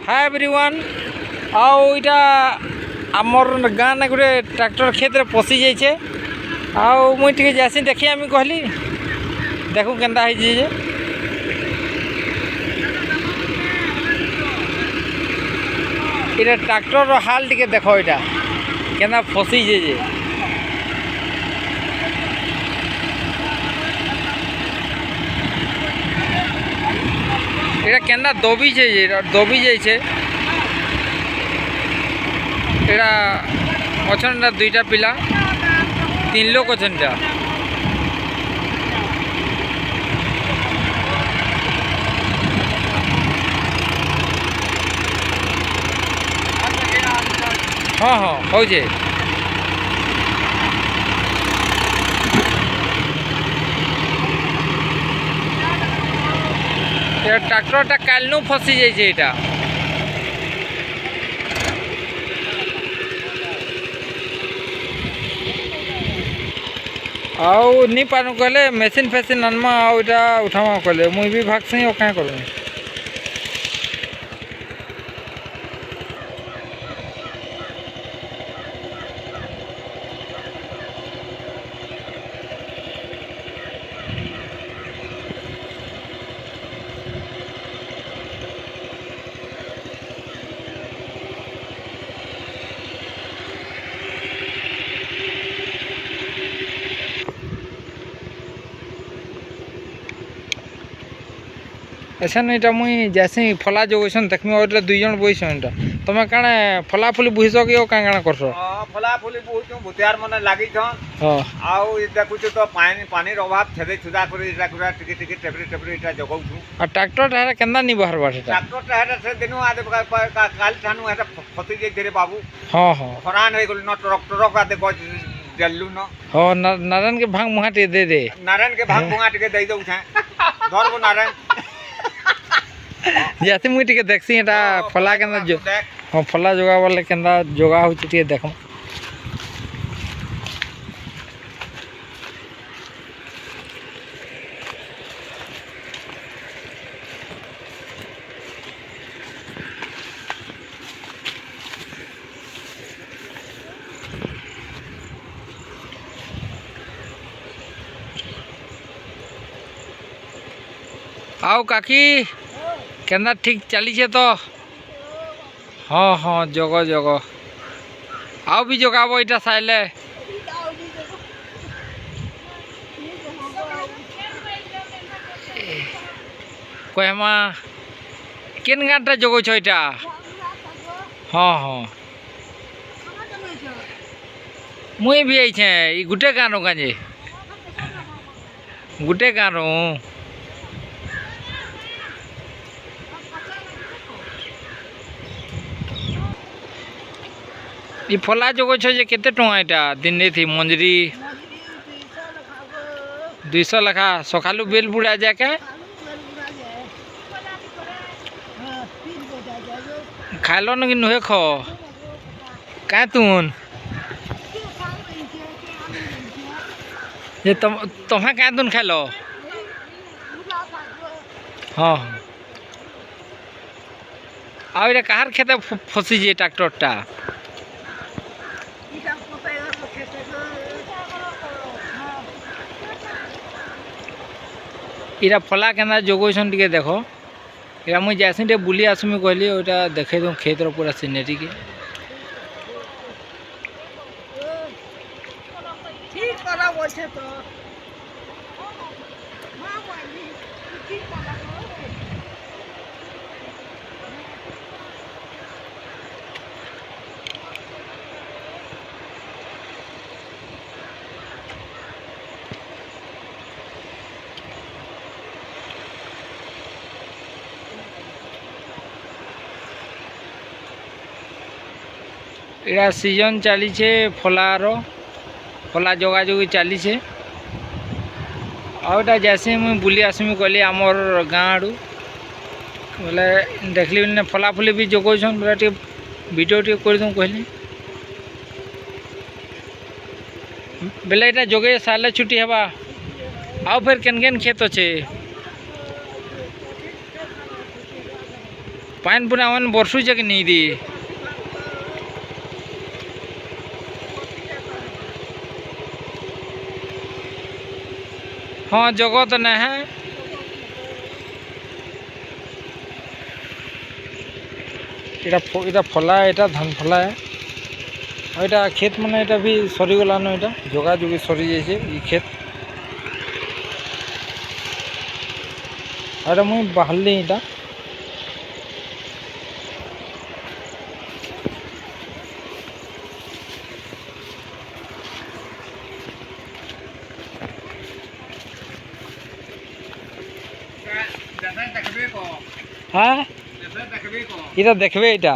hi everyone आओ इटा आमर गाँ ना गोटे ट्रैक्टर खेत रे पशि जाइए आओ मुई टे जासी देखी आम कहली देखू केन्ता है जे इटा ट्रैक्टर हाल टे देख इटा केन्ता फसी जे এটা কেন্দা দবিছে দবি যাইছে এটা অছন দুইটা পিলা 3 লোক অছন এটা হ্যাঁ হ্যাঁ হচ্ছে ट्रैक्टर कालू फसी जाइए आउ नहीं पानु कहले मेसीन फेसीन आनमा आउटा उठामा कहले मुई भी भागसी और क्या करूँ ऐसा नहीं इटा मुई जैसे फला जोगसन देखमी और दुई जन बोइसन इटा तमे काने फला फुली बुहिस कि ओ कां काना करसो फला फुली बुहिस भुतियार मने लागि छन आउ देखुछ तो पानी रो अभाव छेदे छुदा करे इटा गुरा टिके टिके टेपरे इटा जगौ छु आ ट्रैक्टर टारे केंदा नि बहर बाटे ट्रैक्टर टारे से दिनु आदे काल थानु एटा फति जे तेरे बाबू हां हां फरान होई गेल न ट्रैक्टर का दे जल्लू न हो नारायण के भांग मुहाटी दे नारायण के भांग मुहाटी के दे दउ छ धरबो नारायण जैसे मुझे टे देखसी एटा फला के जो हाँ फला जोगा वाले के जोगा हो टे देख आओ काकी केंदा ठीक चली छे तो हाँ हाँ जग जग आओ भी जगाबो इटा साइले कहमा केन गाँटा जगो छो इटा हाँ हाँ मुई भी आई छे गुटे गाँव गाँजे गुटे गाँव ये फला जोग जे केते टଙ୍କା एटा दिन थी मंजरी 200 लखा सकालू बेल बुड़ा जाके खालो न कि नुहे खो का तुन ये तुम्हें क्या तुन खालो हाँ आ कहार खेते फसी जे ट्रैक्टर टा इरा फला केना जोगोसन टिके देखो इरा मुई जैसे टे बुली आसमी कहली ओटा देखे दो खेत रो पूरा सीनरी के ठीक करा बोछे तो मां वाली ठीक करा इरा सीजन चली छे फलार फला जोगा जोगी चली छे आउटा जैसे मुझे बुली आसमी कहली आमर गाँ आड़ू बोले देखली ने फला फुली भी जोगौन बोले टे वीडियो टे कर दूँ कहली बेले यहाँ जोगे साले छुट्टी हवा आओ फिर केन केन खेत अच्छे ପାଣି ପୁରା ମାନେ ବର୍ଷୁଛେ କି ନେଇ ଦି ହଁ ଜଗତ ନା হ্যাঁ এটা ফলা এটা ধান ফলা এটা ক্ষেত মানে এটা भी সরিগলান এটা যোগাযোগ সরি যাইছে এই ক্ষেত আর মুই বাহারলি এটা হ্যাঁ এটা দেখবে এটা